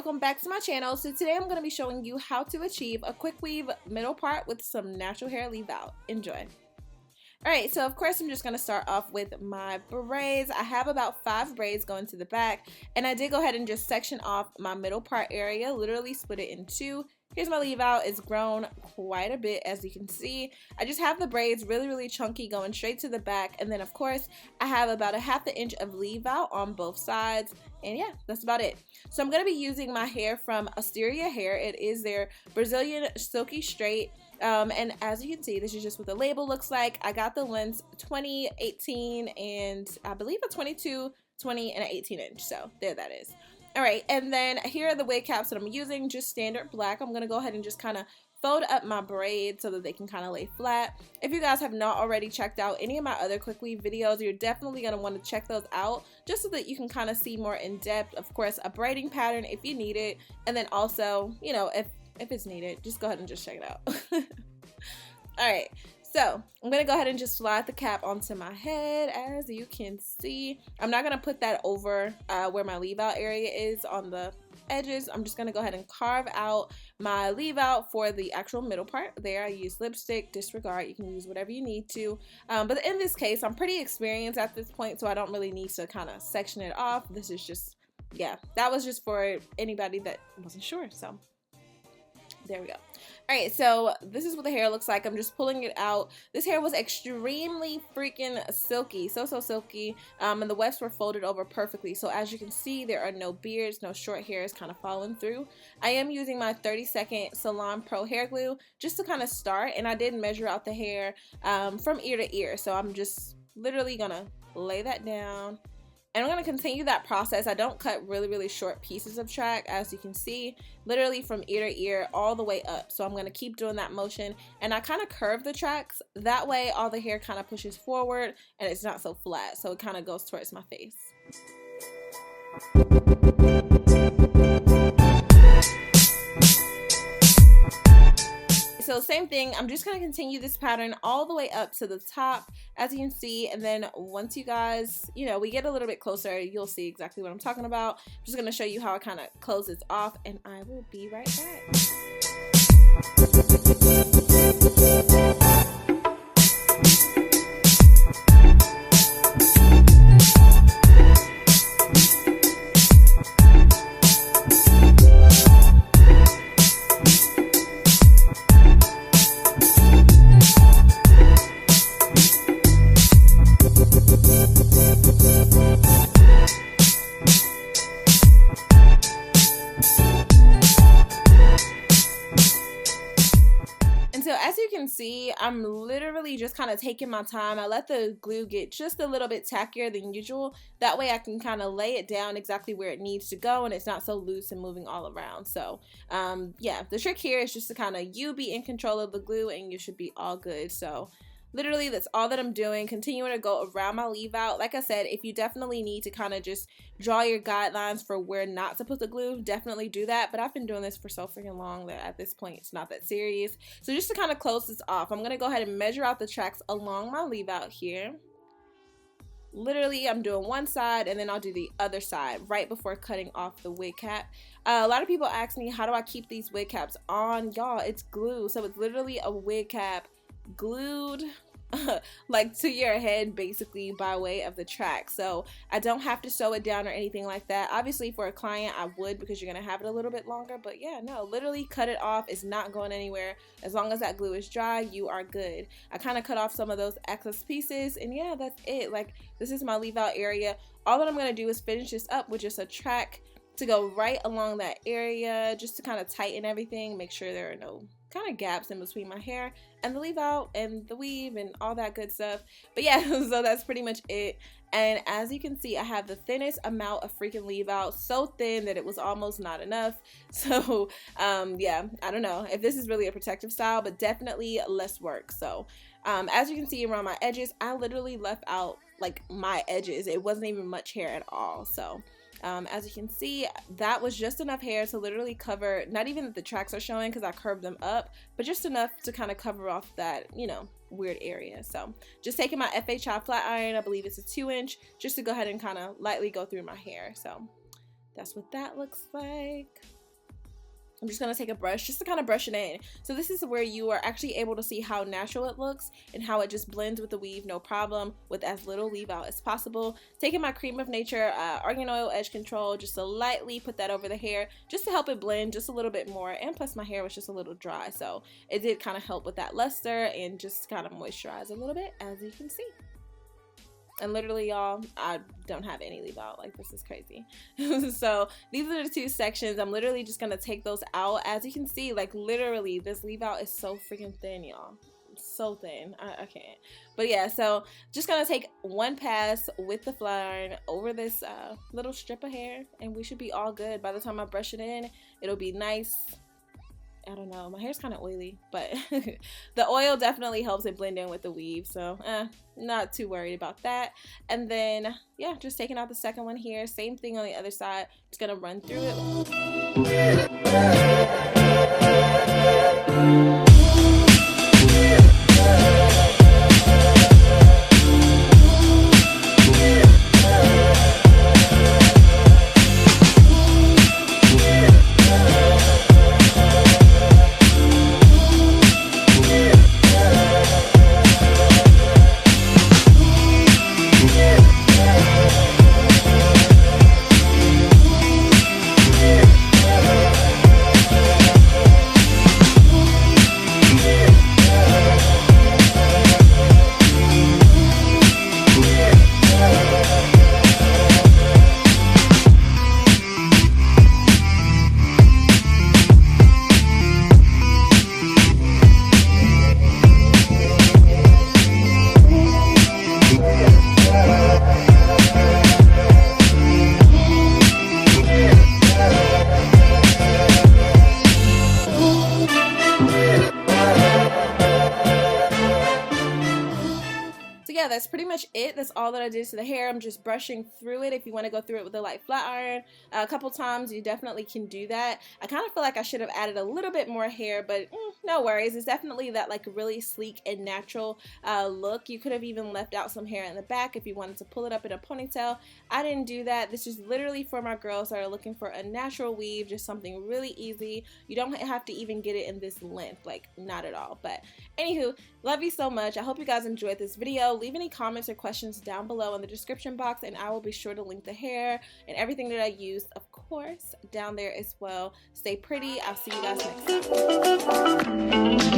welcome back to my channel. So today I'm going to be showing you how to achieve a quick weave middle part with some natural hair leave out. Enjoy. Alright, so of course I'm just going to start off with my braids. I have about 5 braids going to the back, and I did go ahead and just section off my middle part area, literally split it in 2. Here's my leave out. It's grown quite a bit, as you can see. I just have the braids really chunky going straight to the back, and then of course I have about a 1/2 inch of leave out on both sides, and yeah, that's about it. So I'm going to be using my hair from Asteria hair. It is their Brazilian silky straight. And as you can see, this is just what the label looks like. I got the lengths 20, 18, and I believe a 22, 20, and an 18 inch. So there that is. Alright, and then here are the wig caps that I'm using, just standard black. I'm going to go ahead and just kind of fold up my braids so that they can kind of lay flat. If you guys have not already checked out any of my other quick weave videos, you're definitely going to want to check those out just so that you can kind of see more in depth. Of course, a braiding pattern if you need it, and then also, you know, if it's needed, just go ahead and just check it out. Alright, so I'm going to go ahead and just slide the cap onto my head. As you can see, I'm not going to put that over where my leave out area is on the edges. I'm just going to go ahead and carve out my leave out for the actual middle part. There, I use lipstick, disregard, you can use whatever you need to. But in this case, I'm pretty experienced at this point, so I don't really need to kind of section it off. This is just, yeah, that was just for anybody that wasn't sure, so there we go. Alright, so this is what the hair looks like. I'm just pulling it out. This hair was extremely freaking silky, so silky, and the wefts were folded over perfectly. So as you can see, there are no beards, no short hairs kind of falling through. I am using my 30-second Salon Pro hair glue just to kind of start, and I did measure out the hair from ear to ear. So I'm just literally gonna lay that down. And I'm going to continue that process. I don't cut really short pieces of track, as you can see, literally from ear to ear all the way up. So I'm going to keep doing that motion, and I kind of curve the tracks. That way all the hair kind of pushes forward and it's not so flat. So it kind of goes towards my face. So same thing, I'm just going to continue this pattern all the way up to the top, as you can see, and then once you guys, you know, we get a little bit closer, you'll see exactly what I'm talking about. I'm just going to show you how it kind of closes off, and I will be right back. So as you can see, I'm literally just kind of taking my time. I let the glue get just a little bit tackier than usual. That way I can kind of lay it down exactly where it needs to go, and it's not so loose and moving all around. So yeah, the trick here is just to kind of you be in control of the glue, and you should be all good. So literally, that's all that I'm doing, continuing to go around my leave out. Like I said, if you definitely need to kind of just draw your guidelines for where not to put the glue, definitely do that. But I've been doing this for so freaking long that at this point, it's not that serious. So just to kind of close this off, I'm going to go ahead and measure out the tracks along my leave out here. Literally, I'm doing one side, and then I'll do the other side right before cutting off the wig cap. A lot of people ask me, how do I keep these wig caps on? Y'all, it's glue. So it's literally a wig cap glued like to your head, basically, by way of the track. So I don't have to sew it down or anything like that. Obviously for a client I would, because you're gonna have it a little bit longer, but yeah, no, literally cut it off. It's not going anywhere. As long as that glue is dry, you are good. I kind of cut off some of those excess pieces, and yeah, that's it. Like, this is my leave out area. All that I'm gonna do is finish this up with just a track to go right along that area, just to kind of tighten everything, make sure there are no kind of gaps in between my hair and the leave out and the weave and all that good stuff. But yeah, so that's pretty much it. And as you can see, I have the thinnest amount of freaking leave out, so thin that it was almost not enough. So yeah, I don't know if this is really a protective style, but definitely less work. So as you can see around my edges, I literally left out like my edges. It wasn't even much hair at all. So as you can see, that was just enough hair to literally cover, not even that the tracks are showing because I curved them up, but just enough to kind of cover off that, you know, weird area. So just taking my FHI flat iron, I believe it's a 2-inch, just to go ahead and kind of lightly go through my hair. So that's what that looks like. I'm just going to take a brush just to kind of brush it in. So this is where you are actually able to see how natural it looks and how it just blends with the weave, no problem, with as little leave out as possible. Taking my Cream of Nature Argan Oil Edge Control just to lightly put that over the hair just to help it blend just a little bit more. And plus my hair was just a little dry, so it did kind of help with that luster and just kind of moisturize a little bit, as you can see. And literally, y'all, I don't have any leave out. Like, this is crazy. So these are the two sections. I'm literally just gonna take those out. As you can see, like, literally this leave out is so freaking thin, y'all. So thin. I can't. But yeah, so just gonna take one pass with the flat iron over this little strip of hair, and we should be all good. By the time I brush it in, it'll be nice. I don't know, my hair's kind of oily, but the oil definitely helps it blend in with the weave, so not too worried about that. And then yeah, just taking out the second one here, same thing on the other side, just gonna run through it. Yeah, that's pretty much it. That's all that I did to the hair. I'm just brushing through it. If you want to go through it with a light flat iron a couple times, you definitely can do that. I kind of feel like I should have added a little bit more hair, but no worries. It's definitely that like really sleek and natural look. You could have even left out some hair in the back if you wanted to pull it up in a ponytail. I didn't do that. This is literally for my girls that are looking for a natural weave, just something really easy. You don't have to even get it in this length, like not at all. But anywho, love you so much. I hope you guys enjoyed this video. Leave any comments or questions down below in the description box, and I will be sure to link the hair and everything that I used, of course, down there as well. Stay pretty. I'll see you guys next time.